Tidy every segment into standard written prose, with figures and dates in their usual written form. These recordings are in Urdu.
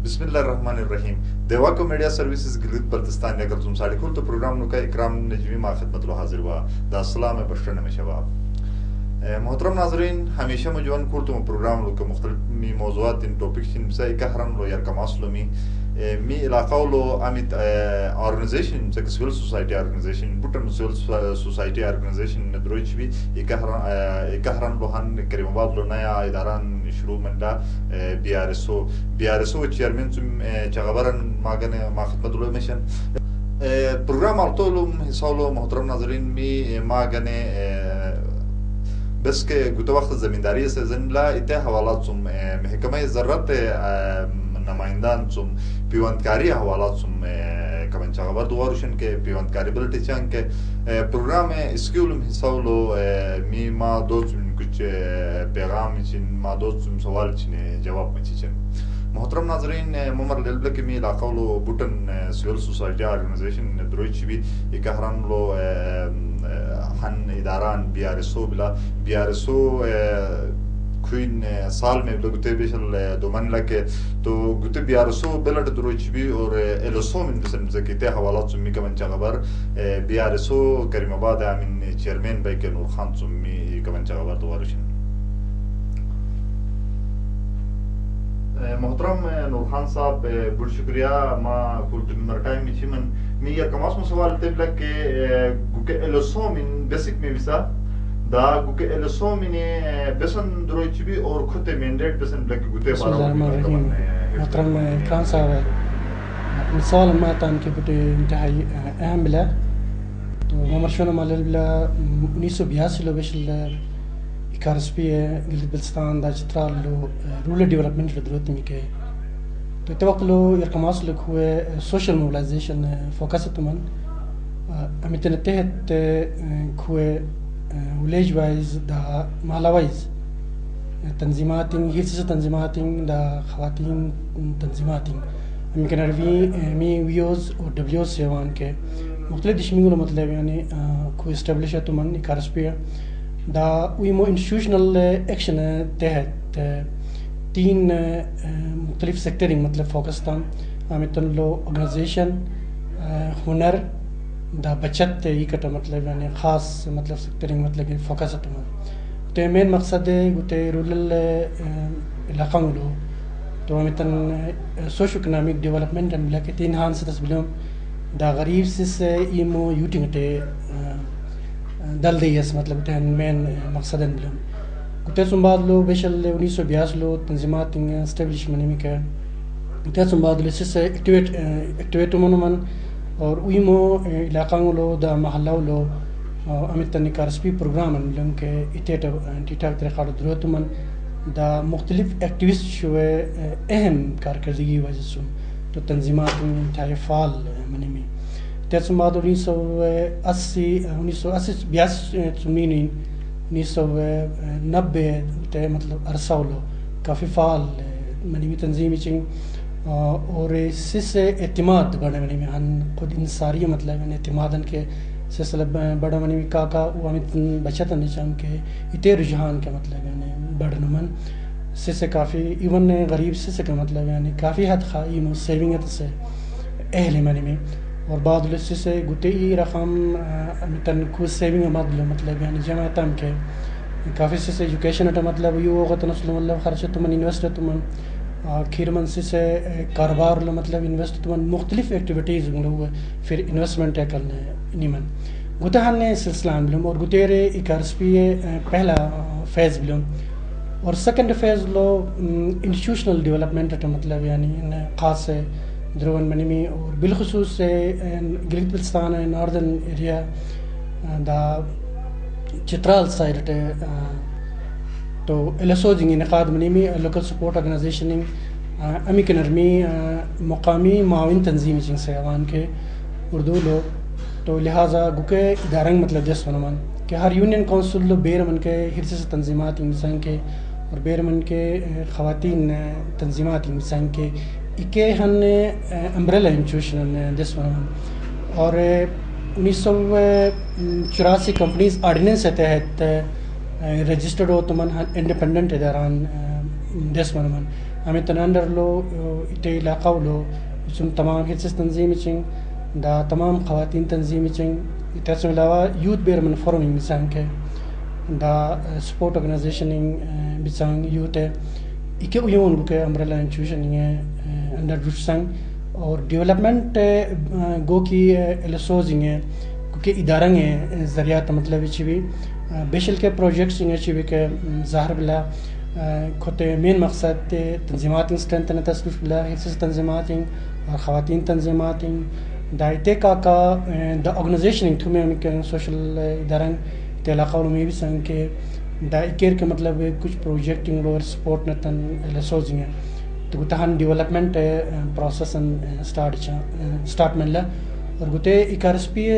بسم الله الرحمن الرحیم دیواکو میڈیا سرویسز گلگت بلتستان اگر تم ساڑی کھول تو پروگرام نو کا اکرام نجمی ما خدمت لو حاضر ہوا دا السلام بشرن میں شباب محترم ناظرین ہمیشہ مجوان کھول تو پروگرام لو کا مختلف موضوعات ان ٹاپکس ان سے اکہرن لو یار کماسلو می علاقہ لو امیت آرگنائزیشن سے سول سوسائٹی آرگنائزیشن بوٹن سول سوسائٹی آرگنائزیشن دروچ بھی اکہرن لو ہن کریم آباد لو نیا اداران شروع منڈا B R S O chairman چغبرن ماگن ما خدمت لو مشن پروگرام ارتولم حسالو محترم ناظرین می ماگن بس کے گوتو وقت زمینداری سے زنلا اتہ حوالات سم محکمہ زراعت نمائندان سم پیوندکاری حوالات سم کمن چغبر دوارشن کے پیوندکاری بلٹی چان کے پروگرام اسکول حسالو می ما دوست کچھ پیغام چن ما دوست سوال چن جواب مچن محترم ناظرین ممر للبلک می علاقہ لو بوٹن سول سوسائٹی آرگنائزیشن دروچ بھی اکہرن لو ہن اداران بی آر ایس او بلا بی آر ایس او کوین سال میں گتے بیشل دو من لکے تو گتے بی آر ایس او بلٹ دروچ بھی اور ایل ایس او من بسن زکیتے حوالات سمی کمن چغبر B R S O Karimabad Amin chairman Baig Noor Khan سمی کمن چغبر دوارشن محترم نور خان صاحب بڑ شکریہ ما کلت مرٹائم چمن می یا کماس مو سوال تبلا کہ گوکے السو من بیسک میں وسا دا گوکے السو من بسن دروچ بھی اور کھتے مینڈیٹ بسن بلا کہ گوتے بارا محترم خان صاحب سوال ما تان کے بٹے انتہائی اہم بلا تو ممرشون مالل بلا 1982 لو بشل کارسپی گلگت بلتستان دا چترال لو رورل ڈیولپمنٹ ضرورت می کے تو توقع لو یرکماس لک ہوئے سوشل موبلائزیشن فوکس تمن امیتن تحت ہوئے ولیج وائز دا محلہ وائز تنظیمات ہیرس تنظیمات دا خواتین تنظیمات امی کے نروی می ویوز اور ڈبلیوز سیوان کے مختلف دشمنگوں مطلب یعنی کوئی اسٹیبلش ہے تمن کارسپی دا ویمو انسٹیٹیوشنل ایکشن تحت 3 مختلف سیکٹرنگ مطلب فوکس تام آمیتن لو آرگنائزیشن ہنر دا بچت یہ کٹا مطلب یعنی خاص مطلب سیکٹرنگ مطلب فوکس تم تو مین مقصد ہے گوتے رورل علاقہ لو تو آمیتن سوشو اکنامک ڈیولپمنٹ بلا کہ 3 ہان سے تسبلوم دا غریب سے ایمو یوٹنگ تے دل دیس مطلب تہن مین مقصد بلم گتے سنباد لو بیشل 1982 لو تنظیمات اسٹیبلش منی میں کہ گتے سنباد لو سے ایکٹیویٹ من اور ویمو علاقہ لو دا محلہ لو امیت نکارسپی پروگرام بلم کہ اتیٹ ٹھیک طریقہ ضرورت من دا مختلف ایکٹیوسٹ شوے اہم کارکردگی وجہ سے تو تنظیمات انتہائی فعال منی میں تیسم بعد 1980 1990 مطلب عرصہ لو کافی فعال منی تنظیمی چنگ اور اس سے اعتماد بڑا منی میں ہن خود انصاری مطلب یعنی اعتمادن کے سلسلہ بڑا منی میں کا وہ ہمیں بچت نشان کے اتے رجحان کے مطلب یعنی بڑا نمن سے کافی ایون غریب سے کا مطلب یعنی کافی حد خواہ سیونگ سے اہل منی میں اور بعد لسے سے گوتے ای رقم تن کو سیونگ مطلب یعنی جمع تم کے کافی سے ایجوکیشن اٹا مطلب یو وقت نسل مطلب خرچ تمن انویسٹ تمن کھیر من سے کاروبار مطلب انویسٹ تمن مختلف ایکٹیویٹیز لوگ پھر انویسٹمنٹ کرنے نیمن گوتے ہن نے سلسلہ بلوم اور گوتے رے اکارسپی پہلا فیز بلوم اور سیکنڈ فیز لو انسٹیٹیوشنل ڈیولپمنٹ اٹا مطلب یعنی خاص درون منی میں اور بالخصوص گلگت بلتستان ناردرن ایریا دا چترال سائڈ تو ایلسو جنگ انعقاد منی میں لوکل سپورٹ آرگنائزیشن امی کے نرمی مقامی معاون تنظیمی چنگ سے عوام کے اردو لو تو لہٰذا گوکے ادارنگ مطلب جس ونمان کہ ہر یونین کونسل لو بیر من کے ہرس تنظیمات انسان کے اور بیر من کے خواتین تنظیمات انسان کے اکے ہن امبریلا انسٹیٹیوشن دس ون اور 1984 کمپنیز آرڈیننس تحت رجسٹرڈ ہو تمن انڈیپینڈنٹ اداران دس من ہمیں تناندر لو اتے علاقہ لو چم تمام حصص تنظیم چنگ دا تمام خواتین تنظیم چنگ تیسم علاوہ یوتھ بیر من فورمنگ بسان کے دا سپورٹ آرگنائزیشن بسان یوتھ ہے اکے ایون لکے امبریلا انسٹیٹیوشن یہ انڈر روشسنگ اور ڈیولپمنٹ گو کی ایلسوزنگ ہے کیونکہ ادارنگ ہے ذریعہ مطلب چی بیشل کے پروجیکٹس چی کہ ظاہر بلا کھوتے مین مقصد تنظیمات اسٹرینتھن تسکش بلا حصص تنظیمات اور خواتین تنظیمات دائتے کا دا آرگنائزیشن تھو میں سوشل ادارنگ تے علاقہ میں بھی سنگ کے دا اکیر کے مطلب کچھ پروجیکٹنگ اور سپورٹ نتن ایلسوزنگ ہے تو گتہان ڈیولپمنٹ پروسیس اسٹارٹ مللا اور گتے اکارسپی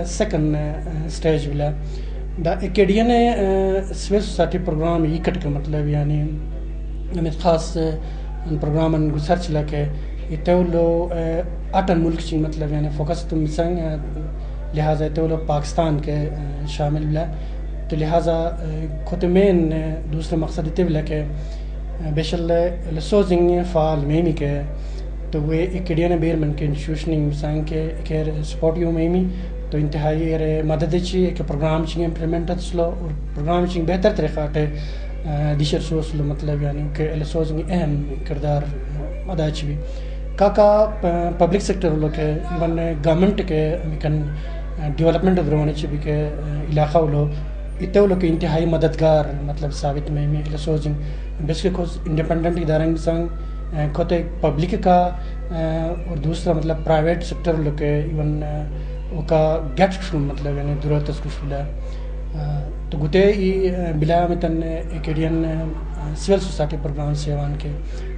سیکنڈ سٹیج بلا دا اکیڈین سویل سوسائٹی پروگرام ایکٹ کا مطلب یعنی ہمیں خاص پروگرام گسر چلا کہ یہ لو اٹن ملک چنگ مطلب یعنی فوکس تم سنگ لہٰذا لو پاکستان کے شامل بلا تو لہٰذا خود مین دوسرا مقصد یہ بلا کہ بیشل لسوزنگ فعال میمی کے تو وہ اکیڈین بیر من کے انسٹیٹیوشننگ سنگ کے سپورٹ یو میمی تو انتہائی مدد چی کہ پروگرام چنگ امپلیمنٹ سلو اور پروگرام چنگ بہتر طریقہ دیشر سوس لو مطلب یعنی کہ ایلسوزنگ اہم کردار ادا چی بھی کا پبلک سیکٹر لو کہ ایون گورنمنٹ کے کن ڈیولپمنٹ دروانے چی بھی کہ علاقہ لو اتو لو کہ انتہائی مددگار مطلب ثابت میں ایلسوزنگ بیسکلی خود انڈیپینڈنٹ ادارنگ سنگ خود ایک پبلک کا اور دوسرا مطلب پرائیویٹ سیکٹر لو کہ ایون کا گیٹ مطلب یعنی ضرورت اس کچھ بلا تو گتے بلا متن اکیڈین سول سوسائٹی پروگرام سیوان کے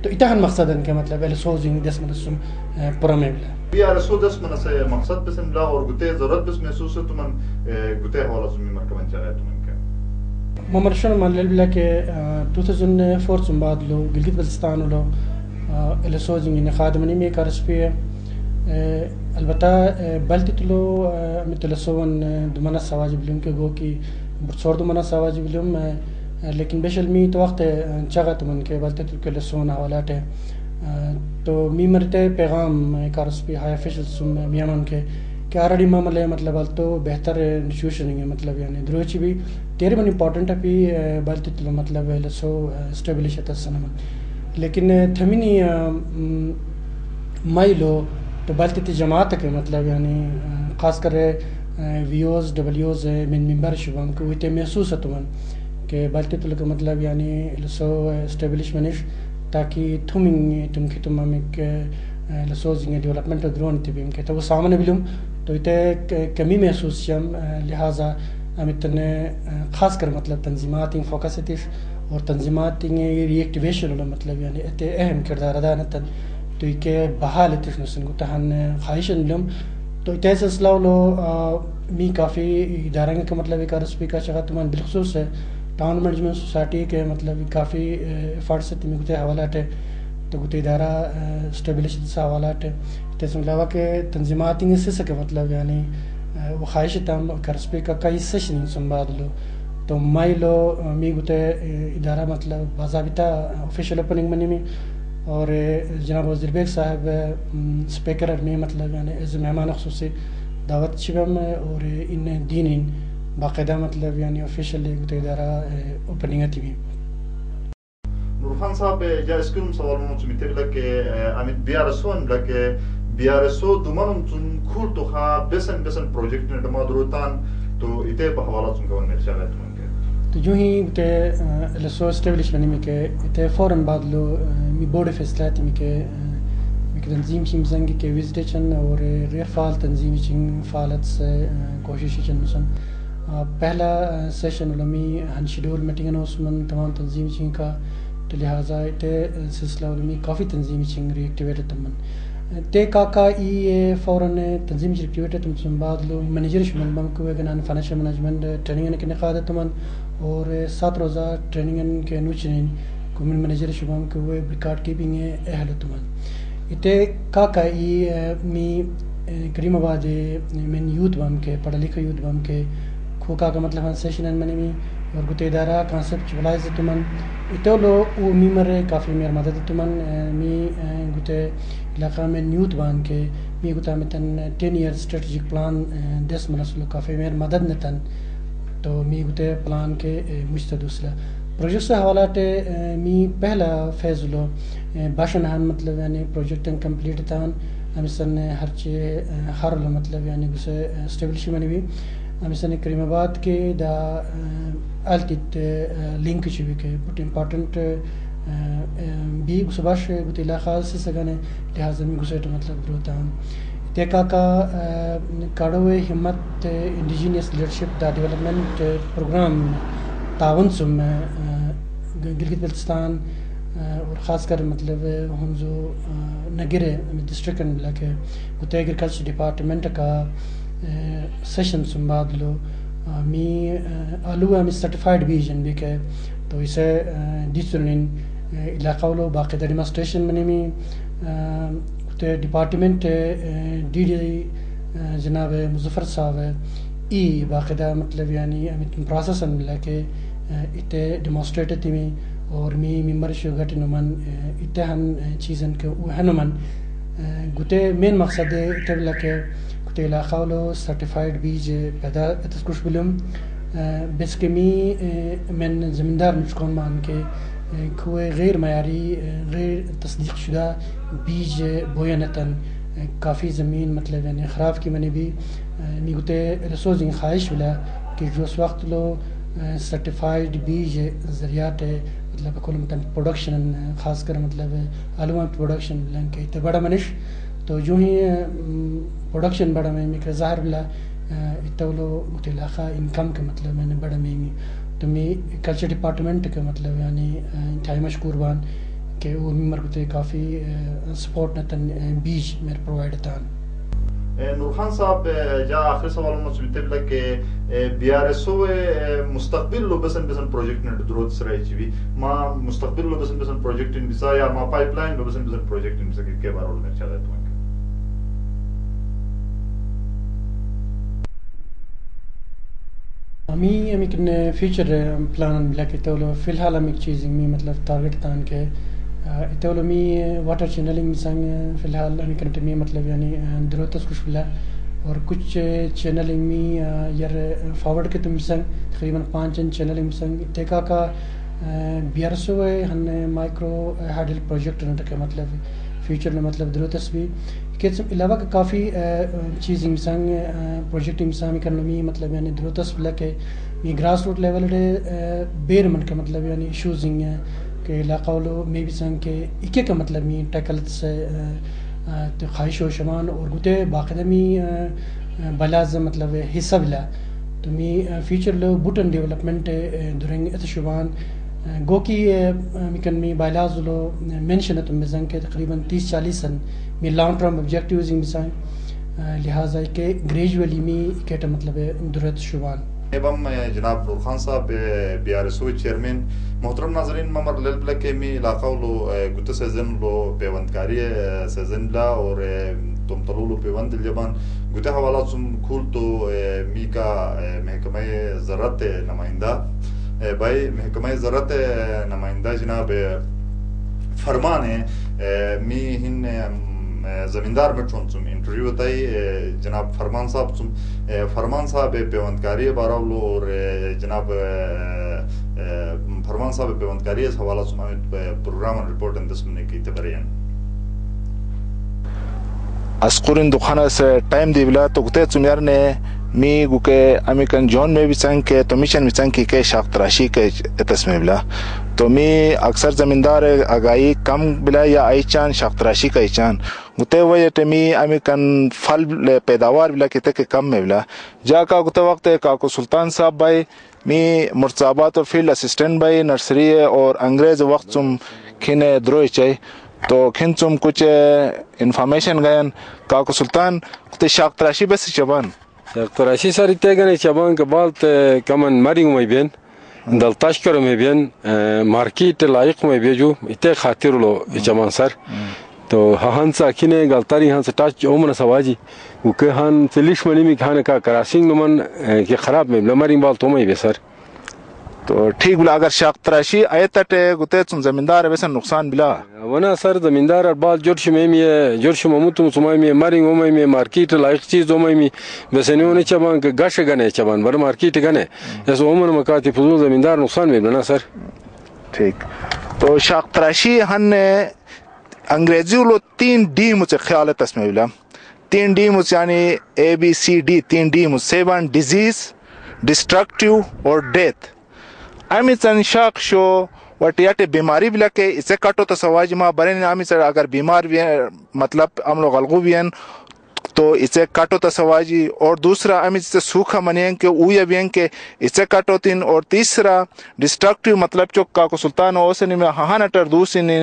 تو اتہان مقصد ان کے مطلب ایلسوزنگ دس منسم پرمے بلا بی آر ایس او دس منس مقصد بس بلا اور گتے ضرورت بس محسوس ہے تمن گتے حوالہ سمی مرکبن چاہے تمن کے ممرشن مالل بلا کہ 2004 سم بعد لو گلگت بلتستان لو ایلسوزنگ خادمنی میں کارسپی البتہ بلتی تلو متلسون دمنا سواج بلوم کے گو کی برسور دمنا سواج بلوم لیکن بیشل می تو وقت چاغت من کے بلتی تلو کے لسون حوالات ہے تو می مرتے پیغام کارسپی ہائی افیشل سم میامن کے کہ آرڈی معاملے مطلب تو بہتر انسٹیٹیوشن ہے مطلب یعنی دروچی بھی تیرے من امپورٹنٹ ہے بلتی تلو مطلب لسو اسٹیبلش ہے تسنم لیکن تھمینی مائی لو تو بلتی جماعت کے مطلب یعنی خاص کر ویوز ڈبلیوز من ممبر شبان کو وہ محسوس ہے تمن کہ بلتی تو لگا مطلب یعنی لسو اسٹیبلشمنٹ تاکہ تم کی تم ہمیں لسوزنگ ڈیولپمنٹ درون تبیم کہ تو وہ سامنے بلوم تو یہ کمی محسوس چم لہٰذا ہمیں خاص کر مطلب تنظیمات فوکس تیش اور تنظیمات ری ایکٹیویشن مطلب یعنی اہم کردار ادا نتن تو یہ بحال تیش نسن کو تہن خواہشن بلوم تو اتنے سلسلہ لو می کافی ادارنگ کا مطلب ایک رسپی کا چاہا تمہن بالخصوص ہے ٹاؤن مینجمنٹ سوسائٹی کے مطلب کافی ایفرٹ سے تمہیں گتے حوالات ہے تو گتے ادارہ اسٹیبلش سے حوالات ہے اس میں علاوہ کہ تنظیمات سے سکے مطلب یعنی وہ خواہش تم کرسپی کا کئی سیشن سنباد لو تو مائی لو می گتے ادارہ مطلب باضابطہ آفیشیل اوپننگ منی میں اور جناب وزیر بیگ صاحب اسپیکر میں مطلب یعنی ایز مہمان خصوصی دعوت شبم اور ان دین باقاعدہ مطلب یعنی آفیشیل ادارہ اوپننگ تھی بھی نورخان صاحب یا اسکول سوال مجھے بلا کہ امیت بی آر ایس او بلا کہ بی آر ایس او دومانم چون کھول تو خواہ بیسن پروجیکٹ نے دما دروتان تو اتے بحوالات چون کون میرے چاہے تمہیں تو جو ہی تے لسو اسٹیبلشمنٹ میں کہ تے فوراً بعد لو می بورڈ فیصلات میں کہ تنظیم چیم زنگی کے وزٹیشن اور غیر فعال تنظیم چیم فعالت سے کوشش چن سن پہلا سیشن علمی ہن شیڈول میٹنگ نو سمن تمام تنظیم چیم کا تو لہٰذا تے سلسلہ علمی کافی تنظیم چیم ری ایکٹیویٹ تمن تے کا ای فوراً تنظیم ری ایکٹیویٹ تم سن بعد لو منیجر شمن بم کو گنان فائنینشیل مینجمنٹ ٹریننگ کے نقاد تمن اور 7 روزہ ٹریننگ کے نوچنین کومن منیجر شبام کے وہ ریکارڈ کیپنگ ہے اہل تمن اتے کا ای می کریم آباد من یوتھ بم کے پڑھا لکھا یوتھ بم کے کھوکا کا مطلب سیشن منی میں اور گوتے ادارہ کانسپٹ چبلائز تمن اتولو او میمر کافی میر مدد تمن می گوتے علاقہ میں نیوت بان کے می گوتا متن 10 ایئر اسٹریٹجک پلان دس منسلو کافی میر مدد نتن تو می گوتے پلان کے مشتدوسلا پروجیکٹ سے حوالات می پہلا فیز لو باشن ہان مطلب یعنی پروجیکٹ کمپلیٹ تان ہمسن ہر مطلب یعنی گسے اسٹیبلش منی بھی ہمسن کریم آباد کے دا الٹیٹ لنک چوی کے بہت امپارٹنٹ بھی گسے باش گوتے علاقہ سے سگانے لہٰذا می گسے مطلب دروتان تیکا کا کاڑوے ہمت انڈیجینس لیڈرشپ دا ڈیولپمنٹ پروگرام تعاون سم گلگت بلتستان اور خاص کر مطلب ہنزو نگرے ڈسٹرکٹ علاقے گوتے ایگریکلچر ڈپارٹمنٹ کا سیشن سم بعد لو می آلو ہمیں سرٹیفائڈ بیجن بھی کہ تو اسے ڈیسرنین علاقہ لو باقاعدہ ڈیمانسٹریشن میں می گوتے ڈپارٹمنٹ ڈی جناب مظفر صاحب ای باقاعدہ مطلب یعنی پروسیس ملا کہ اتے ڈیمانسٹریٹ تھی میں اور می ممبر شو گٹ نمن اتے ہن چیزن کے ہنمن گوتے مین مقصد اتے بلا کہ گوتے علاقہ لو سرٹیفائڈ بیج پیدا اتسکوش بلوم بس کے می من زمیندار نچکون مان کے کوئی غیر معیاری غیر تصدیق شدہ بیج بوینتن کافی زمین مطلب یعنی خراب کی منی بھی می گوتے رسوزنگ خواہش بلا کہ جو اس وقت لو سرٹیفائڈ بیج ذریعات مطلب کل متن پروڈکشن خاص کر مطلب علوم پروڈکشن لن کے تے بڑا منش تو جو ہی پروڈکشن بڑا میں کہ ظاہر بلا اتولو گوتے علاقہ انکم کے مطلب میں نے بڑا میں تو می کلچر ڈپارٹمنٹ کے مطلب یعنی انتہائی مشکور بان کہ وہ ممبر گوتے کافی سپورٹ نتن بیج میرے پرووائڈ تان نور خان صاحب جا آخر سوال میں سوچتے بلا کہ بی آر ایس او مستقبل لو بسن پروجیکٹ نے درود سرائی چیوی ما مستقبل لو بسن پروجیکٹ ان بسا یا ما پائپ لائن لو بسن پروجیکٹ ان بسا کے بارول میں چاہتا ہے ہمیں ہمیں فیوچر پلان بلا کے تو فی الحال ہم ایک چیز میں مطلب ٹارگٹ تان کے اتولو می واٹر چینلنگ سنگ فی الحال ہمیں کنٹ میں مطلب یعنی دروتس کچھ بلا اور کچھ چینلنگ میں یار فارورڈ کے تم سنگ تقریباً 5 چینلنگ سنگ دیکھا کا بی آر ایس او ہن مائکرو ہائیڈل پروجیکٹ کے مطلب فیوچر میں مطلب دروتس بھی کہ علاوہ کا کافی چیز سنگ پروجیکٹ انسان کرنے میں مطلب یعنی دروتس بلا کہ یہ گراس روٹ لیول بیر من کا مطلب یعنی ایشوزنگ کہ علاقہ لو میں بھی سنگ کہ ایک کا مطلب میں ٹیکل سے خواہش و شمان اور گوتے باقاعدہ میں بلاز مطلب حصہ بلا تو میں فیوچر لو بوٹن ڈیولپمنٹ درنگ اتشوان گو کی مکن میں بائلاز لو مینشن تم بزنگ کے تقریباً 30-40 میں لانگ ٹرم آبجیکٹیوز بسائیں لہٰذا کہ گریجولی میں کہتا مطلب درت شوان ایبم جناب نور خان صاحب B R S O chairman محترم ناظرین ممر لیل بلا کے می علاقہ لو گوتے سیزن لو پیوندکاری سیزن لا اور تم تلو لو پیوند الجبان گوتے حوالات سم کھول تو می کا محکمہ زراعت نمائندہ بھائی محکمہ زراعت نمائندہ جناب فرمان ہے می ہن زمیندار میں چون سم انٹرویو بتائی جناب فرمان صاحب پیوندکاری باراولو اور جناب فرمان صاحب پیوندکاری اس حوالہ سم پروگرام رپورٹ اندس میں کی تبرین اسقورن دخانہ سے ٹائم دی بلا تو گتے چمیار نے می گوکے امیکن جون میں بھی سنگ کے تو میشن بھی سنگ کی شاخ تراشی کے تسمے بلا تو می اکثر زمیندار آگاہی کم بلا یا آئی چان شاخ تراشی کا چان گتے وہ می امیکن پھل پیداوار بلا کہتے کہ کم میں بلا جا کا گتے وقت کاکو سلطان صاحب بھائی می مرتضابات اور فیلڈ اسسٹنٹ بھائی نرسری اور انگریز وقت تم کھنے دروئی چاہیے تو کھن تم کچھ انفارمیشن گئن کاکو سلطان گتے شاخ تراشی بس چبان تراشی سر تیگن چبان که بالت کمن مرینگ می بین دل تشکر می بین مارکیت لایق می بیجو ایت خاطر لو چبان سر تو هان ساکینه گلتاری هان سٹاچ عمر سواجی و که هان سلیش منی می کهان کا کراسینگ من که خراب می بلا مرینگ بال تو می بی سر تو ٹھیک بلا اگر شاق تراشی آیتٹ گتے تم زمیندار بسن نقصان بلا ونا سر زمیندار بال جورش میمی جورش ممتم سمایمی مارینگ اومیمی مارکیٹ لایق چیز اومیمی بسنیون چبان که گاش گنه چبان بر مارکیٹ گنه اس عمر مکاتی فضول زمیندار نقصان میبنا سر ٹھیک تو شاق تراشی ہن انگریزی لو 3 ڈی مجھے خیال ہے تسمے بلا 3 ڈی مجھے یعنی ABCD 3 ڈی مجھے 7 ڈیزیز ڈسٹرکٹیو اور ڈیتھ امی چن شاق شو وٹیاٹے بیماری بلا کے اسے کٹو تو سواج ما برین امی سر اگر بیمار بھی ہیں مطلب ہم لوگ غلغو بھی ہیں تو اسے کٹو تو سواجی اور دوسرا امی سے سوکھا منیں کہ اویا بھی ہیں کہ اسے کٹو تین اور تیسرا ڈسٹرکٹیو مطلب چوک کا کو سلطان اوسنی میں ہانٹر دوسری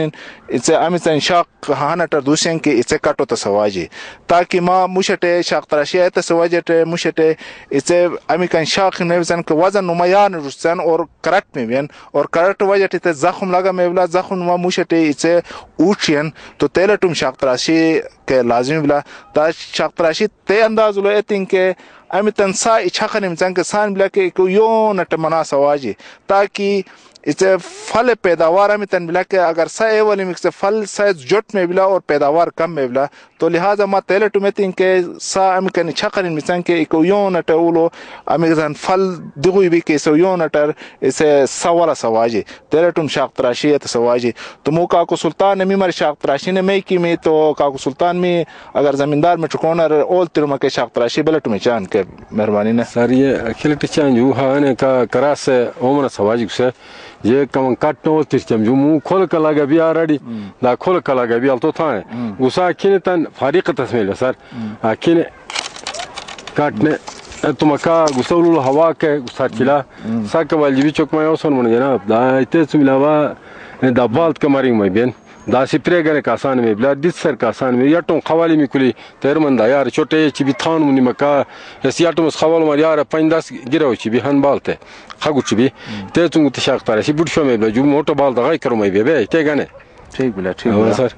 اسے امی سے شاق ہانٹر دوسری کہ اسے کٹو تو سواجی تاکہ ما مشٹے شاق تراشی ہے تو سواجٹے مشٹے اسے امی کن شاق میں بسن کہ وزن نمایان رسن اور کرٹ میں بھی اور کرٹ وجہ تے زخم لگا میں بلا زخم ما مشٹے اسے اوچین تو تیلٹم شاق تراشی کہ لازمی بلا تا شاق تراشی تے انداز لو ایتن کہ امی تنسا اچھا نمچن کہ سان بلا کہ یو نٹ منا سواجی تاکہ اسے پھل پیداوار میں تن بلا کہ اگر سا اے والی مکس پھل سائز جٹ میں بلا اور پیداوار کم میں بلا تو لہذا ما تیلٹ میں تن کہ سا ام کن چھقن مثلا کہ یو نٹ اولو امی زن پھل دغوی بھی کہ سو یو نٹر اسے سوالا سواجی تیلٹم شاق تراشی ہے سواجی تو مو کا کو سلطان می مر شاق تراشی نے میں کی میں تو کا کو سلطان میں اگر زمیندار میں چکونر اول ترما کے شاق تراشی بلٹ میں چان کے مہربانی نے سر یہ کھلٹ چان جو ہاں کا کراس عمر سواجی سے یہ کم کٹ نو ترچم جو مو کھول کلا گا بھی آرڈی دا کھول کلا گا بھی التو تھا گسا کھنے تن فارق تسمیل سر کھنے کٹنے تم کا گسول ہوا کے گسا چلا سا کے واجبی چوک میں اوسن من جناب دا تے سملاوا دا بالت کمرنگ میں بین دا سپرے گنے کاسان میں بلا دس سر کاسان میں یٹوں خوالی می کلی تیرمن دا یار چھوٹے چی بھی تھان منی مکا اس یٹوں خوال مار یار 5-10 گرو چی بھی ہن بالتے خگو چی بھی تے تم تشاق تارے سی بڈشو میں بلا جو موٹو بال دا گای کرو میں بے تے گنے ٹھیک بلا ٹھیک بلا سر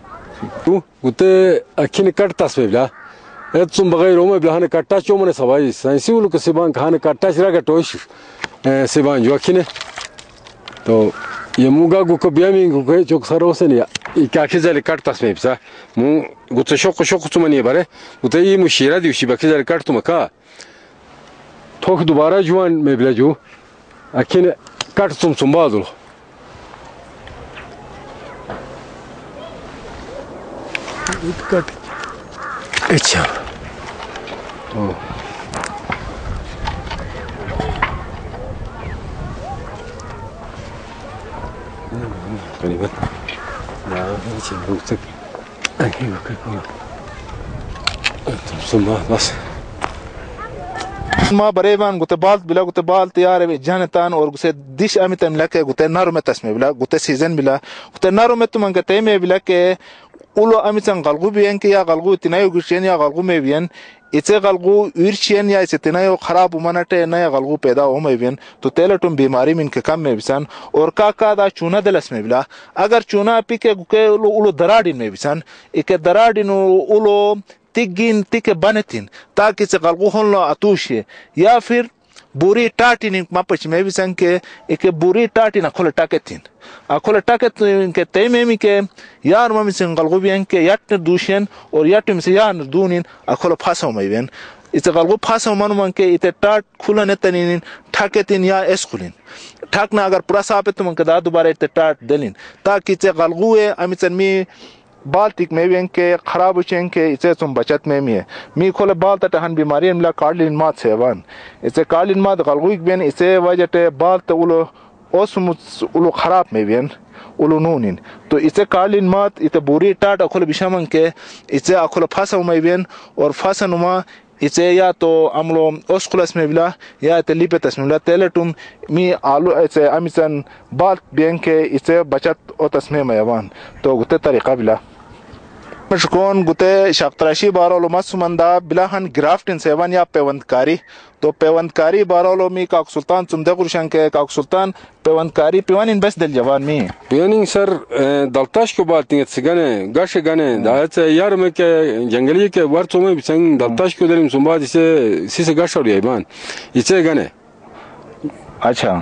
تو گتے اکھن کٹتاس میں بلا تم بغیر اوم بلا ہن کٹا چو من سوای سائنسی ولو کسبان کھان کٹا چرا گٹوش سبان جو اکھن تو یہ موگا گو کو بیامی گو کو چوک سر وسن یا کیا کھزل کٹ تسمیم سا مو گوت شوق تمنی بارے گوت یہ مشیرہ دیوشی بکھزل کٹ تم کا تھوک دوبارہ جوان میں بلا جو اکھن کٹ تم سنبادو کٹ اچھا تو قريبا لا شيء بوتك ايوه ثم بس ما بريبان گوت بالت بلا گوت بالت یار جانتان اور گوت دش امتم لکه گوت نارو میں تسمه بلا گوت سیزن بلا گوت نارو میں تم گت میں بلا کہ اولو امتن غلغو بین کہ یا غلغو تنایو گشین یا غلغو میں بین اسے غلغو ورچین یا اسے تنایو خراب منٹے نیا غلغو پیدا ہو میں بین تو تیلٹم بیماری من کے کم میں بسان اور کا دا چونا دلس میں بلا اگر چونا پی کے اولو دراڈین میں بسان ایک دراڈین اولو تگین تک بنتین تاکہ سے غلغو ہن لو اتوشی یا پھر بوری ٹاٹین مپچ میں بسان کے ایک بوری ٹاٹین کھول ٹاکتین اکھول ٹاکتین کے تیممی کے یار ممی سن غلغو بین کے یٹ دوشین اور یٹ میں سے یار دونین اکھول پھاسو میں بین اسے غلغو پھاسو من کے اتے ٹاٹ کھولنے تنین ٹھاکتین یا اس کھولین ٹھاکنا اگر پورا صاحب من کے دا دوبارہ اتے ٹاٹ دلین تاکہ اسے غلغو ہے امیسن می بالتک میں بھی کے خراب چین کے اسے تم بچت میں ہے می کھولے بال تہن بیماری ملا کارلین مات سیوان اسے کارلین مات غلغوک بین اسے وجہ بال اولو اوسمت اولو خراب میں بین اولو نونین تو اسے کارلین مات اسے بوری ٹاٹ اکھول بشامن کے اسے اکھول پھاسا میں بین اور پھاسا نما اسے یا تو عملو اسکولس میں بلا یا تلیپتس میں بلا تیلٹم می آلو اسے امیسن بال بین کے اسے بچت او تسمے میوان تو گتے طریقہ بلا مشکون گتے شاق تراشی بارولو مسمندا بلاہن گرافٹن سیوان یا پیوندکاری تو پیوندکاری بارولو می کاک سلطان چمدغور شنکے کاک سلطان پیوندکاری پیوانین بس دل جوان می پیوانین سر دلتاش کو بات نہیں سگنے گاش گنے دایت یار میں کہ جنگلی کے ورتو میں سنگ دلتاش کو دلیم سنبا جسے سی سے گاش اور ایمان اسے گنے اچھا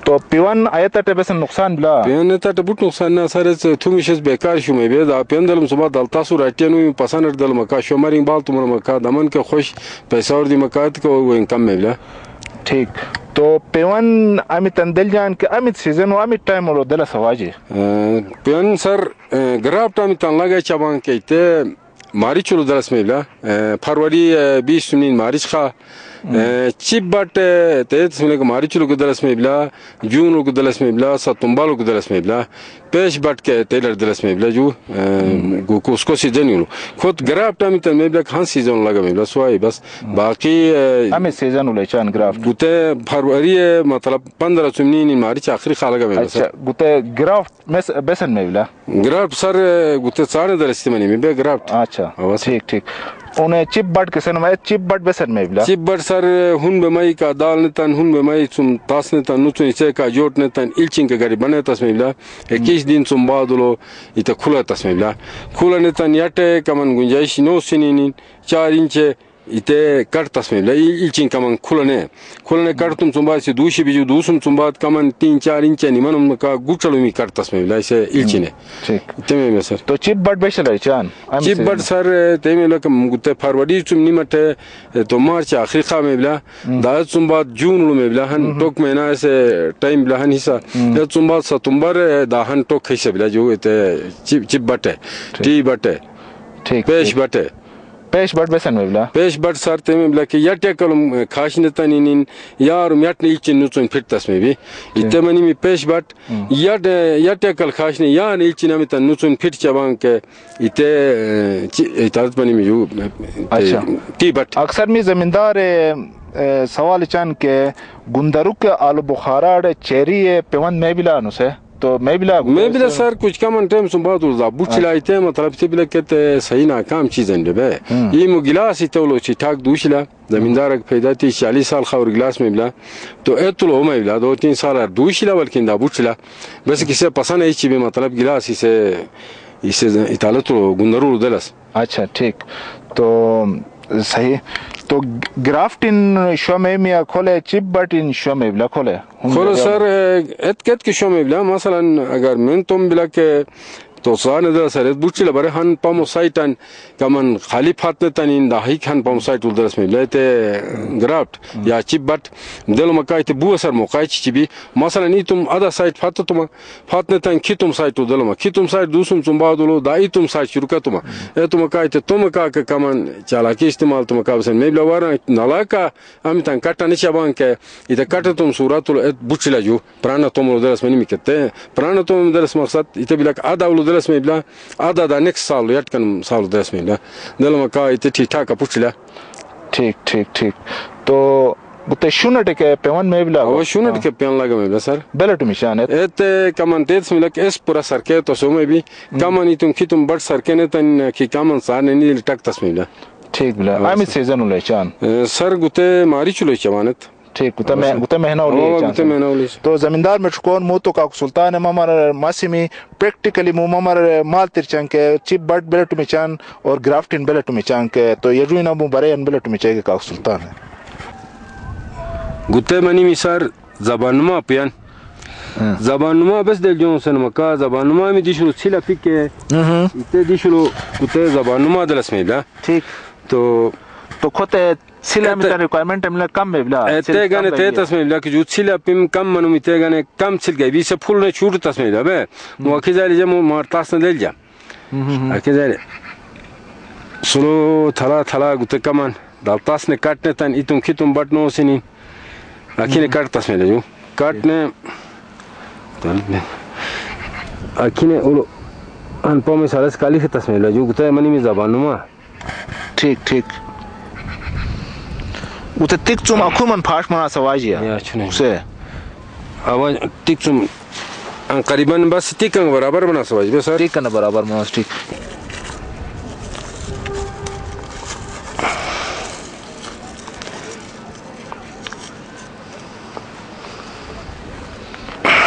تو پیوان آیت ته بس نقصان بلا پیان ته بوت نقصان نه سره تو میشس بیکار شو می به دا پیندلم صبح دل تاسو راټینو پسند دل مکا شو مرین بال تو مکا دمن که خوش پیسہ اور دی مکات کو و انکم می بلا ٹھیک تو پیوان امی تندل جان که امی سیزن و امی ٹائم رو دل سواجی پیان سر گراب تا می تن لگا چبان که ته ماری چلو درس می بلا فروری 20 مارچ خا چیپ بٹ تیت میں ماری چلو کو درس میں بلا جون کو درس میں بلا ستمبر کو درس میں بلا پیش بٹ کے تیلر درس میں بلا جو اس کو سیزن یوں خود گراف ٹائم تے میں بلا کھان سیزن لگا میں بلا سوای بس باقی ہمیں سیزن ولے چان گراف گوتے فروری مطلب 15 سمنین مارچ آخری خا لگا میں اچھا گوتے گراف بسن میں بلا گراف سر گوتے سارے درس میں نہیں بے گراف اچھا ٹھیک ٹھیک انہیں چپ بٹ کے سن میں چپ بٹ بسن میں بلا چپ بٹ سر ہن بمائی کا دال نتن ہن بمائی سم تاس نتن نوچن سے کا جوٹ نتن الچین کے گری بنے تس میں بلا 21 دن سم بعدلو ایت کھلا تس میں بلا کھلا نتن یٹے کمن گنجائش نو سنین 4 انچ ایت کٹ تس میں بلا الچین کمن کھلنے کٹ تم سم بعد سے دوشی بیجو دوسم سم بعد کمن 3-4 انچ نیمن کا گچلو می کٹ تس میں بلا سے الچین ٹھیک تمے میں سر تو چپ بٹ بشل چان چپ بٹ سر تمے لکم گتے فروری چم نیمٹ تو مارچ آخری خا میں بلا دا سم بعد جون لو میں بلا ہن ٹوک مہینہ سے ٹائم بلا ہن حصہ سم بعد ستمبر دا ہن ٹوک حصہ بلا جو چپ بٹ ہے ٹی بٹ ہے ٹھیک پیش بٹ ہے پیش بٹ بسن میں بلا پیش بٹ سر تمے بلا کہ یٹے کلم کھاشن تنین یار یٹ نیچ نچن پھٹتس میں بھی اتمنی میں پیش بٹ یٹے کل کھاشن یا نیچ نہ تن نچن پھٹ چبان کہ اتے اطاعت بنی میں جو اچھا ٹی بٹ اکثر میں زمیندار سوال چان کے گندرک آلو بخارا چیری پیون میں بلا نو سے تو میں بلا سر کچھ کم ٹائم سم بعد دا بوچلا تے مطلب تے بلا کتے صحیح ناکام چیزن دے یہ مو گلاس تولو چی ٹھاک دوشلا زمیندار پیدا تی 40 سال خور گلاس میں بلا تو اتلو میں بلا 2-3 سال دوشلا بلکہ دا بوچلا بس کسے پسند ہے چی مطلب گلاس اسے اطالت گندرو دلس اچھا ٹھیک تو صحیح تو گرافٹن شو میں میا کھولے چپ بٹ ان شو میں بلا کھولے سر اتکت کے شو میں بلا مثلا اگر من تم بلا کہ تو سان در سر بوچلا بر ہن پمو سائٹن کمن خالی فاتن تنین دا ہی کھن پمو سائٹ درس میں لیتے گرافٹ یا چپ بٹ دل مکایت بو سر مکایت چی بھی مثلا نی تم ادا سائٹ فاتتم فاتن تن کھتم سائٹ دل ما کھتم سائٹ دوسم تم بعدلو دا ای تم سائٹ شروع کتم تم مکایت تم کا کمن چالاکی استعمال تم کا بسن میں بلا ور نالا کا ام تن کٹن چبان کہ اتے کٹ تم صورت بوچلا جو پرانا تم درس میں نکتے پرانا تم درس مقصد اتے بلا ادا درس میں بلا آدھا دا نیکس سال یٹکن سال درس میں بلا دل مکا ایتے ٹھیک ٹھاک پوچھلا ٹھیک ٹھیک ٹھیک تو بتے شونٹ کے پیون میں بلا وہ شونٹ کے پیون لگا میں بلا سر بلٹ مشان ایتے کمن تیس میں لک اس پورا سر کے تو سو میں بھی کمن تم کی تم بڑ سر کے نے تن کی کمن سار نے نیل ٹک تس میں بلا ٹھیک بلا امی سیزن لے چان سر گتے ماری چلو چوانت ٹھیک گتے مہینہ ولی تو زمیندار میں کون مو تو کا سلطان ممر ماسمی پریکٹیکلی مو ممر مال ترچان کے چپ بٹ بلٹ میں چان اور گرافٹن بلٹ میں چان کے تو یہ جو نہ مو برے ان بلٹ میں چاہے کا سلطان ہے گتے منی می سر زبانما پیان زبانما بس دل جون سن مکا زبانما می دیشلو چھلا پکے تے دیشلو گتے زبانما دلس میں بلا ٹھیک تو کھوتے سیلا میں ریکوائرمنٹ ہم کم میں بلا تے گنے تے تس میں بلا کہ جو سیلا پم کم منو می تے گنے کم سل گئی بھی سے پھول نے چھوٹ تس میں بے مو کی جائے جم مار تاس دل جا اکی جائے سلو تھلا گتے کمان دال تاس نے کاٹنے تن ایتم کھتم بٹنو سنی اکی نے کاٹ تس میں جو کاٹنے اکی نے اولو ان پو میں سالس کالی تس میں جو گتے منی می زبانما ٹھیک ٹھیک وتے تک چوم اخومن پھاش منا سواجیا یا چھنے سے آواز تک چوم قریبا بس تک برابر بنا سواج بس ٹھیک ہے برابر منا ٹھیک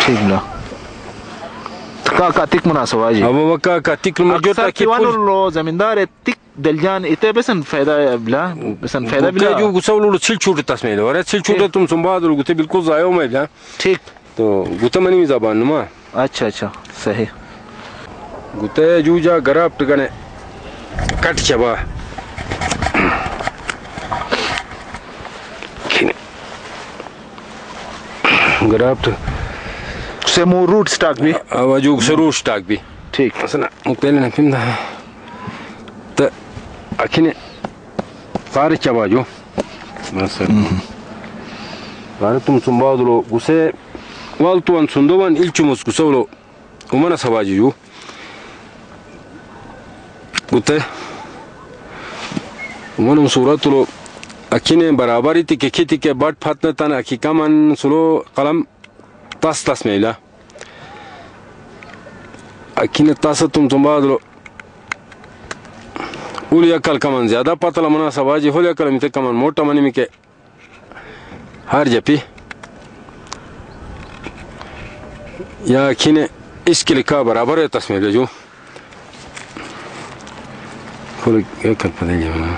ٹھیک بلا کا تک منا سواجی اب وکا کا تک مجو تا کی لو زمیندار تک دلجان اتے بسن فائدہ بلا بسن فائدہ بلا جو گسولو چھل چھوٹ تس میں اور چھل چھوٹ تم سنباد گتے بالکل ضایع میں بلا ٹھیک تو گوتا منی زبان نما اچھا اچھا صحیح گوتا جو جا گرافٹ گنے کٹ چبا گرافٹ سے مو روٹ سٹاک بھی جو سرور سٹاک بھی ٹھیک مثلا مقتل نفهم ده ت اكيد صار چباجو مثلا بارتم سنبادلو گوسه والتوان سندوان ilchumos gusolo umana sabajiyo گوته umana suratlo akine barabari ti kiti ke bat fatna tan akikaman solo qalam tas mela akine tasa tum badlo اولیا کل کمان زیادہ پتلا مناسب آجی ہولیا کل میتے کمان موٹا منی میں کے ہر جپی یا کھینے اس کے لکھا برابر ہے تسمیل جو ہولیا کل پتہ نہیں ہونا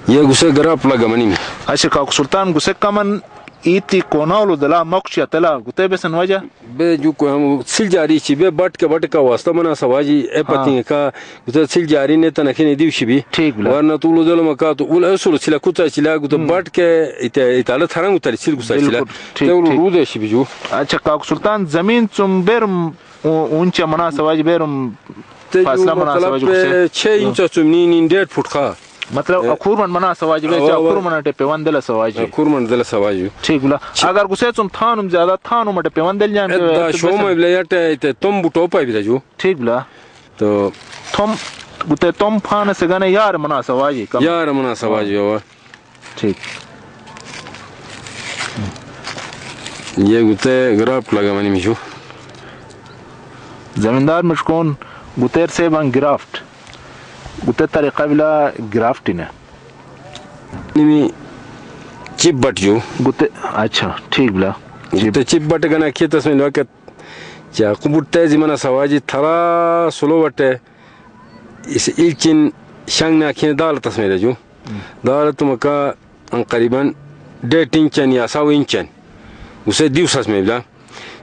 یہ گسے گراپ لگا منی میں اچھا کاکو سلطان گسے کمن ایتی کوناولو دلا مقشیا تلا گتے بسن وجہ بے جو کو ہم سل جاری چی بے بٹ کا واسطہ منا سواجی اے پتیں کا گتے سل جاری نے تنخین دیوشی بھی ٹھیک بلا ورنہ طول دل مکا تو اول اصل سلا کتا چلا گتے بٹ کے ایتاله تھرنگ تر سل گسا چلا تو رو دے شی جو اچھا کاکو سلطان زمین تم بیرم اونچا منا سواجی بیرم فاصلہ منا سواجی 6 انچ تم 1.5 فٹ کا مطلب اخورمن منا سواجی بے اخورمن ٹے پیوان دل سواجی اخورمن دل سواجی ٹھیک بلا اگر گسے تم تھانم زیادہ تھانم مٹ پیوان دل جان دا شو میں بلیٹ تے تم بوٹو پای بھی جو ٹھیک بلا تو تم گتے تم پھان سے گنے یار منا سواجی یار منا سواجی ہوا ٹھیک یہ گتے گراف لگا منی میشو زمیندار مشکون گتیر سے بان گرافٹ گتے طریقہ بلا گرافٹ نے نمی چپ بٹ جو گتے اچھا ٹھیک بلا گتے چپ بٹ گنا کی تسمیل وقت چا قبوت تیزی منا سواجی تھرا سلو بٹے اس ایلچن شنگ ناکین دال تسمیل جو دال تمکا قریباً 1.5 انچن یا 1.25 انچن اسے دیوس تسمیل بلا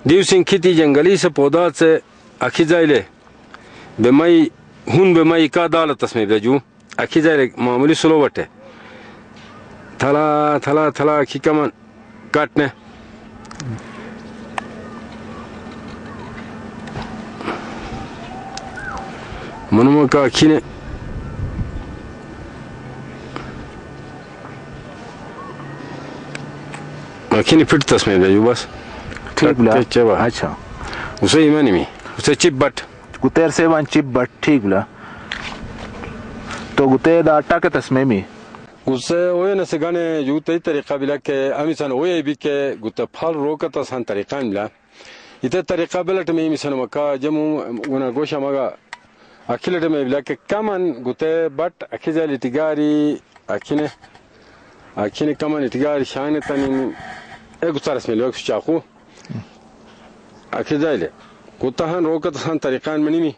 دیوسین کھیتی جنگلی سے پودات سے اکھی جائلے بیمائی ہون بیمائی کا دال تسمیل جو اکھی جائلے معمولی سلو بٹے تھلا تھلا تھلا اکھی کمان کاٹنے منوما کا اکھی نے اکھی نے پھٹ تسمیل جو بس ٹھیک بلا اچھا اسے ایمانی میں اسے چپ بٹ گتیر سے بان چپ بٹ ٹھیک بلا تو گتے دا اٹا کے تسمیمی گسے اوے نسے گانے جو تی طریقہ بلا کہ امیسان اوے بھی کہ گتے پھل روکتا سان طریقہ بلا یہ طریقہ بلا ٹمی امیسان مکا جمو گنا گوشا مگا اکھیلٹ میں بلا کہ کمن گتے بٹ اکھی جائے لٹگاری اکھینے کمن لٹگاری شانے تنین اے گتا رسمی لوگ چاقو اکھی جائے لے گتا ہن روکتا سان طریقان منی می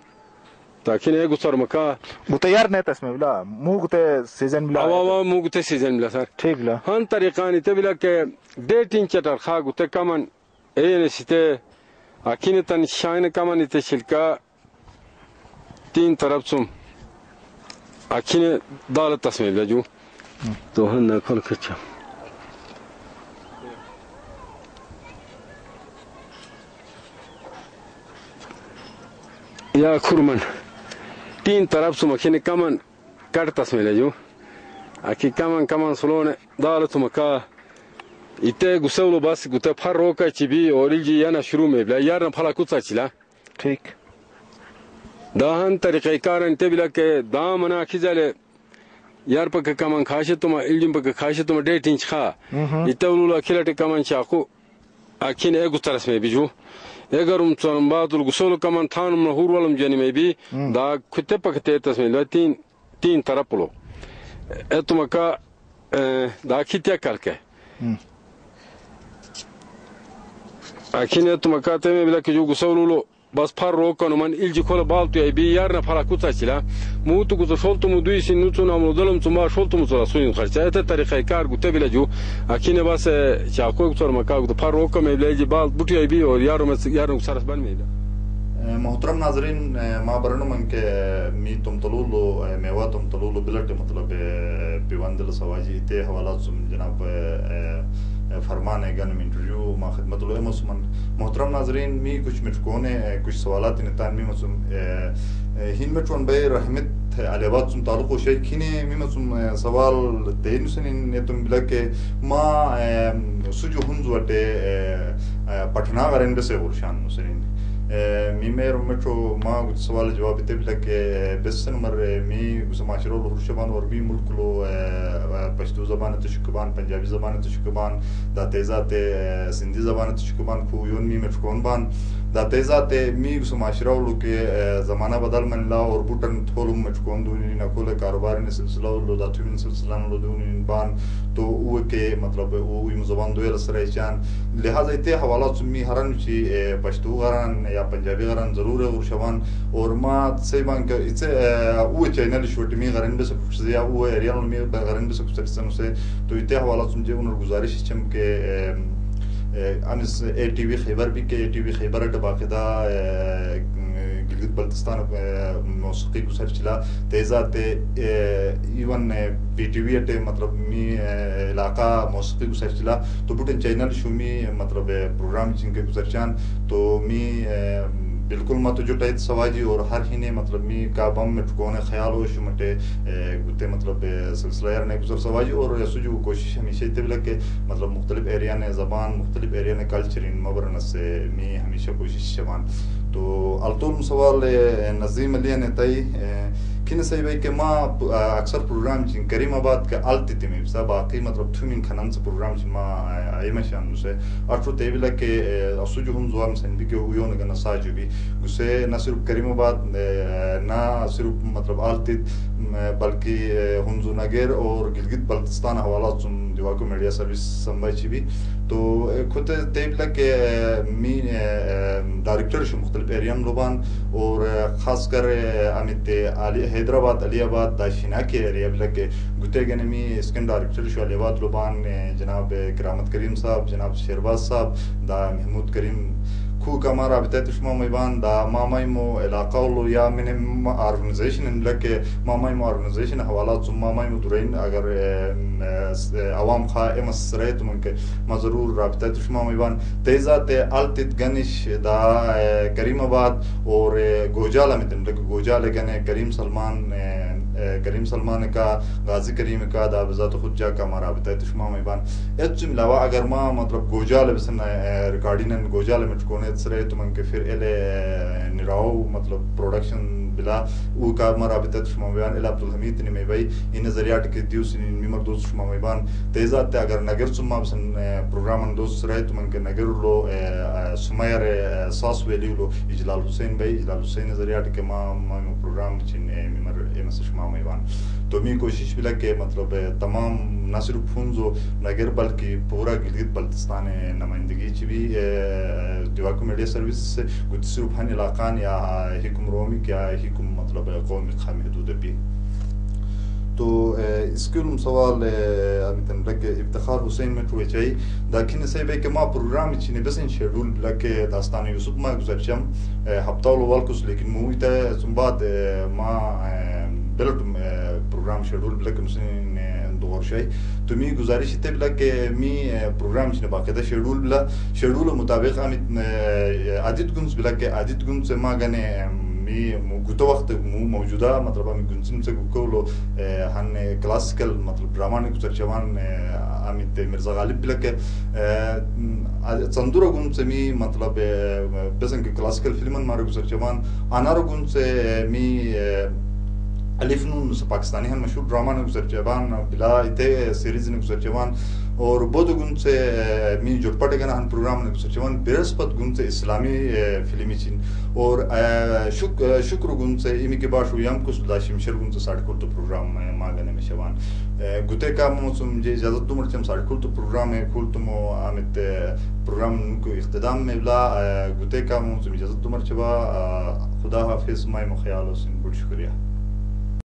تاکہ نے گسر مکا گتے یار نے تسمے بلا مو گتے سیزن بلا وا مو گتے سیزن بلا سر ٹھیک بلا ہن طریقان تے بلا کہ 1.5 انچ تر خا گتے کمن اے نستے اکین تن شاین کمن تے شلکا 3 طرف سم اکین دال تسمے بلا جو تو ہن نہ کھل کچا یا خرمن 3 طرف سم اکین کمن کٹ تسمیل جو اکی کمن سلون دالت مکا ایتے گسولو بس گتے پھر روکا چی بھی اوریل جی یانا شروع میں بلا یارنا پھلا کچا چلا ٹھیک داہن طریقہ کارن تے بلا کہ دامنا اکی جالے یار پک کمن خاشتما الجم پک خاشتما 1.5 انچ خا ایتے اولو اکیلٹ کمن چاقو اکین اے گسترس میں بھی جو اگر بعد الغسول کمان تھان مہور والم جانی میں بھی دا کھتے پکتے تسمیل 3 طرف لو اتما کا دا کھتیا کر کے اکین اتما کا تے میں بلا کہ جو غسول لو bas parro kono man ilji kola baltu e bi yarna fara kutachila mutu kuzo sholto mudui sin nutu na mudolum tuma sholto muzora sunin kharcha eta tariqa kar gute bilaju akine bas chako kutor maka gute parro ko me leji bal buti e bi or yaro saras ban me محترم ناظرین ما برنامه که می تم طلولو میوه تم طلولو بلٹ مطلب پیوندل سواجی ته حوالات سم جناب فرمان گن انٹرویو ما خدمت لو مسلمان محترم ناظرین می کچھ مٹکونے کچھ سوالات نتان می مسم هین مٹون بے رحمت علیوات سم تعلق شی کینه می مسم سوال تین سنین نتم بلک ما سجو هنز وته پٹھنا غرن بس ورشان مسنین ميمير مترو ما قلت سؤال جواب تبلك بس نمر مي وسماشرو الهرشبان وربي ملكلو پشتو زبان تشکبان پنجابی زبان تشکبان دا تیزات سندھی زبان تشکبان کو یون می مترکون بان دا تیزات می وسماشرو لو کے زمانہ بدل من لا اور بوٹن تھولو مترکون دونی نکول کاروبار نے سلسلہ لو دا تھوین سلسلہ لو دونی بان تو او کے مطلب او زبان دویل سرے چان لہذا تے حوالات می ہرن چی پشتو غران یا پنجابی غران ضرور ہے ورشوان اور ما سیبان کہ اس او چینل شوٹ می غران بس یا او ایریال می غران بس سن سے تو تے حوالات سمجھے ان گزارش چم کہ امس اے ٹی وی خیبر بھی کہ اے ٹی وی خیبر ٹ باقاعدہ گلگت بلتستان موسیقی گزار چلا تیزات ایون پی ٹی وی ٹ مطلب می علاقہ موسیقی گزار چلا تو بوٹن چینل شو می مطلب پروگرام جن کے گزار چان تو می بالکل ما تو جو ٹائت سواجی اور ہر ہینے مطلب می کا بم میں ٹکونے خیال ہو شمٹے گتے مطلب سلسلہ یار نے گزر سواجی اور سجو کوشش ہمیشہ تبلا کہ مطلب مختلف ایریا نے زبان مختلف ایریا نے کلچر ان مبرن سے می ہمیشہ کوشش شوان تو الطول سوال نظیم علی نے تئی کن صحیح ہے کہ ما اکثر پروگرام جن کریم آباد کا التی تمی بسا باقی مطلب تھومین کھنان سے پروگرام جن ما ایمہ شان سے اٹھو تیبلا کہ سجو ہم زوام سن بھی کہ ہویون گنا ساجو بھی گسے نہ صرف کریم آباد نہ صرف مطلب التی بلکہ ہنزو نگر اور گلگت بلتستان حوالات سن دیواکو میڈیا سروس سنبھائی بھی تو خود تیبلا کہ می ڈائریکٹر شو مختلف ایریان لوبان اور خاص کر امیت حیدرآباد علی آباد داشینا کے ایریا بلکہ گتے گنے می اسکن ڈائریکٹر شو علی آباد لوبان جناب کرامت کریم صاحب جناب شیرباز صاحب دا محمود کریم خو کا مارا بتاعت شما میبان دا مامایمو علاقہ لو یا من آرگنائزیشن بلکہ مامایمو آرگنائزیشن حوالات سم مامایمو درین اگر عوام خواہ امس سرائت من کے ما ضرور رابطہ شما میبان تیزات التت گنش دا کریم آباد اور گوجالہ میں دن بلکہ گوجالہ گنے کریم سلمان کا غازی کریم کا دا بذات خود جا کا مارا بتاعت شما میبان اتم علاوہ اگر ما مطلب گوجالہ بسن ریکارڈینن گوجالہ میں چکونے سرے تو من کے پھر ایلے نراؤ مطلب پروڈکشن بلا او کا مرابطت شما بیان الا عبدالحمید نے میں بھائی ان ذریعات کے دیو سن میمر دوست شما بیان تیزات اگر نگر سما بسن پروگرام دوست رہے تو من کے نگر لو سمیر ساس ویلی لو اجلال حسین بھائی اجلال حسین ذریعات کے ما پروگرام چن میمر ایمس شما بیان تو می کوشش بلا کہ مطلب تمام نہ صرف فنزو نگر بلکہ پورا گلگت بلتستان نمائندگی چ بھی دیواکو میڈیا سروس سے کچھ صرف ہن علاقان یا حکم رومی کیا حکم مطلب قومی خامی حدود بھی تو اس کے سوال امیتن لک افتخار حسین میں ٹوئے چاہی داکھن سے بے کہ ما پروگرام چنے بس ان شیڈول لک داستان یوسف ما گزارچم ہفتہ لو والکس لیکن مویتا سنبات ما بلٹ پروگرام شیڈول لک مسن دور شاي تو می گزارش تے بلا کہ می پروگرام چنے باقاعدہ شیڈول بلا شیڈول مطابق امت عادت گنس بلا کہ عادت گنس سے ما گنے می گوتو وقت موجودہ مطلب ہم گنسن سے کولو ہن کلاسیکل مطلب ڈرامہ نے گزر جوان امیت مرزا غالب بلا کہ چندورو گن سے می مطلب بسن کہ کلاسیکل فلمن مارو گزر جوان انارو گن سے می الف نون پاکستانی ہن مشہور ڈرامہ نے گزر جوان بلا ایتے سیریز نے گزر جوان اور بودو گن سے می جوٹ پٹے گنا ہن پروگرام نے گزر جوان برسپت گن سے اسلامی فلمی چین اور شکر گن سے ایمی کے باشو یم کس داشم شر گن سے ساڑھ کل تو پروگرام ماگنے میں شوان گتے کا موسم جے اجازت دمر چم ساڑھ کل تو پروگرام ہے کل تمو آمد پروگرام کو اختدام میں بلا گتے کا موسم اجازت دمر چبا خدا حافظ مائی مخیال حسین بڑھ شکریہ.